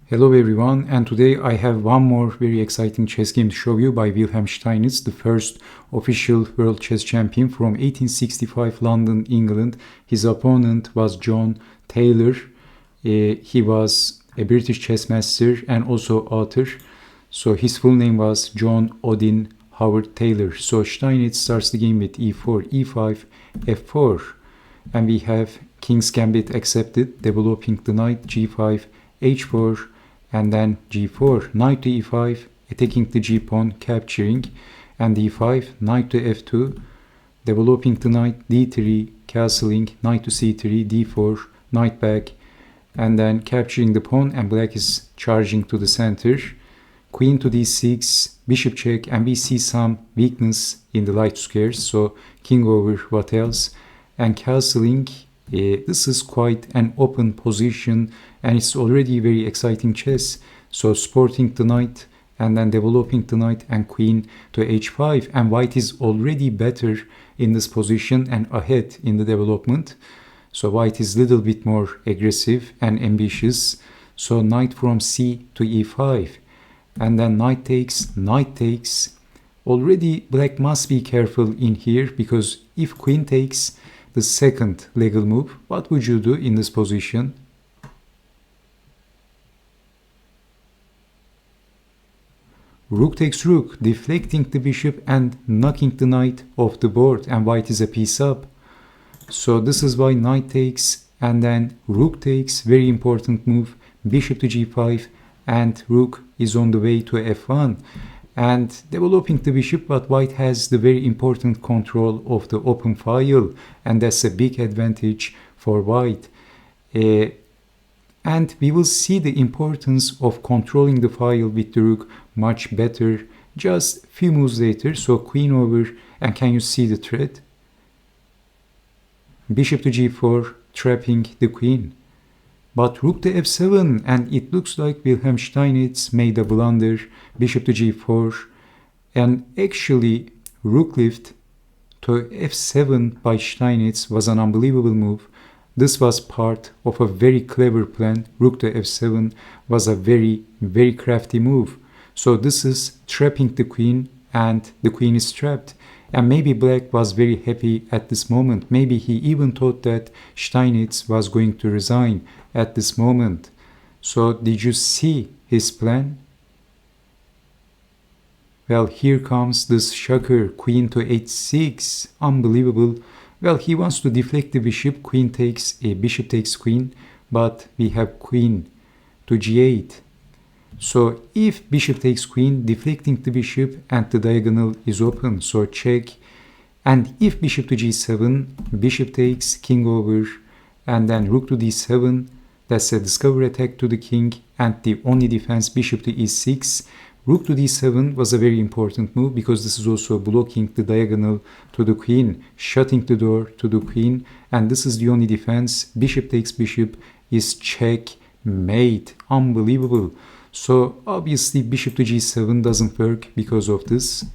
Hello everyone, and today I have one more very exciting chess game to show you by Wilhelm Steinitz, the first official world chess champion from 1865 London, England. His opponent was John Taylor. He was a British chess master and also author. So his full name was John Odin Howard Taylor. So Steinitz starts the game with e4, e5, f4. And we have King's Gambit accepted, developing the knight, g5, h4, and then g4, knight to e5, attacking the g-pawn, capturing, and e5, knight to f2, developing the knight, d3, castling, knight to c3, d4, knight back, and then capturing the pawn, and black is charging to the center, queen to d6, bishop check, and we see some weakness in the light squares, so king over what else, and castling. This is quite an open position and it's already very exciting chess. So sporting the knight and then developing the knight and queen to h5, and white is already better in this position and ahead in the development. So white is a little bit more aggressive and ambitious. So knight from c to e5 and then knight takes, knight takes. Already black must be careful in here because if queen takes, the second legal move, what would you do in this position? Rook takes rook, deflecting the bishop and knocking the knight off the board, and white is a piece up. So this is why knight takes and then rook takes, very important move, bishop to g5, and rook is on the way to f1. And developing the bishop, but white has the very important control of the open file, and that's a big advantage for white. And we will see the importance of controlling the file with the rook much better just a few moves later. So queen over, and can you see the threat? Bishop to g4, trapping the queen. But rook to f7, and it looks like Wilhelm Steinitz made a blunder, bishop to g4, and actually rook lift to f7 by Steinitz was an unbelievable move. This was part of a very clever plan. Rook to f7 was a very, very crafty move. So this is trapping the queen, and the queen is trapped. And maybe black was very happy at this moment. Maybe he even thought that Steinitz was going to resign at this moment. So did you see his plan? Well, here comes this shocker, queen to h6, unbelievable. Well, he wants to deflect the bishop, queen takes, bishop takes queen, but we have queen to g8. So if bishop takes queen, deflecting the bishop and the diagonal is open, so check. And if bishop to g7, bishop takes, king over, and then rook to d7, that's a discover attack to the king, and the only defense, bishop to e6. Rook to d7 was a very important move because this is also blocking the diagonal to the queen, shutting the door to the queen, and this is the only defense. Bishop takes bishop is checkmate, unbelievable. So obviously bishop to g7 doesn't work because of this.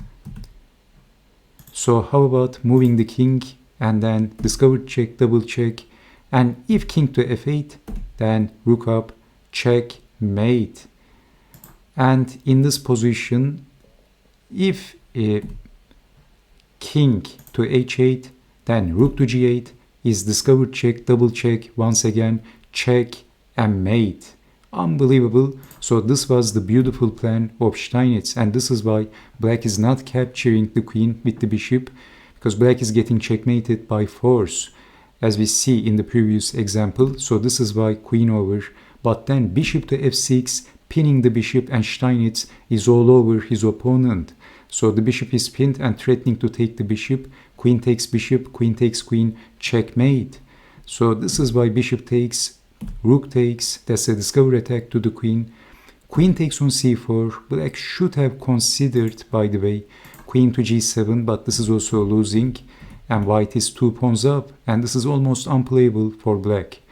So how about moving the king and then discover check, double check, and if king to f8, then rook up, checkmate. And in this position, if king to h8, then rook to g8 is discovered check, double check, once again, check and mate. Unbelievable. So this was the beautiful plan of Steinitz, and this is why black is not capturing the queen with the bishop, because black is getting checkmated by force, as we see in the previous example. So this is why queen over, but then bishop to f6, pinning the bishop, and Steinitz is all over his opponent. So the bishop is pinned and threatening to take the bishop. Queen takes bishop, queen takes queen, checkmate. So this is why bishop takes, rook takes, that's a discover attack to the queen. Queen takes on c4. Black should have considered, by the way, queen to g7, but this is also losing, and white is 2 pawns up, and this is almost unplayable for black.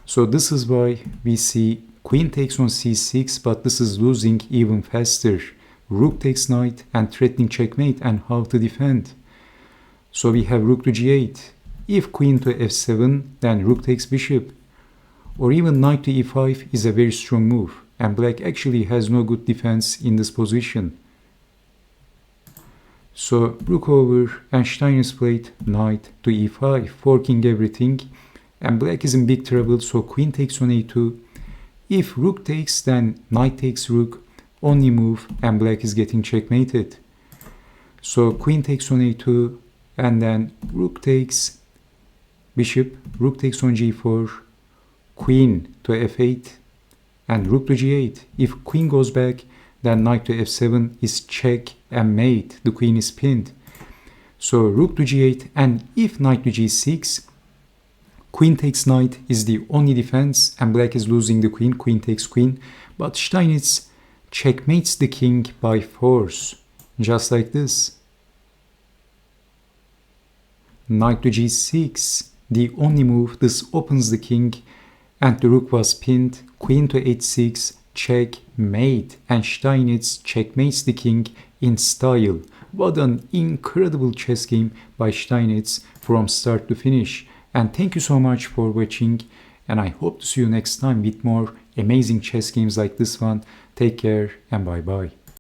So this is why we see queen takes on c6, but this is losing even faster. Rook takes knight and threatening checkmate, and how to defend. So we have rook to g8. If queen to f7, then rook takes bishop. Or even knight to e5 is a very strong move, and black actually has no good defense in this position. So rook over, and Steinitz played knight to e5, forking everything, and black is in big trouble, so queen takes on a2. If rook takes, then knight takes rook, only move, and black is getting checkmated. So queen takes on a2, and then rook takes, bishop, rook takes on g4, queen to f8, and rook to g8. If queen goes back, then knight to f7 is check and mate. The queen is pinned. So rook to g8, and if knight to g6, queen takes knight is the only defense, and black is losing the queen. Queen takes queen, but Steinitz checkmates the king by force, just like this. Knight to g6, the only move. This opens the king, and the rook was pinned. Queen to h6, checkmate, and Steinitz checkmates the king in style. What an incredible chess game by Steinitz from start to finish. And thank you so much for watching, and I hope to see you next time with more amazing chess games like this one. Take care and bye bye.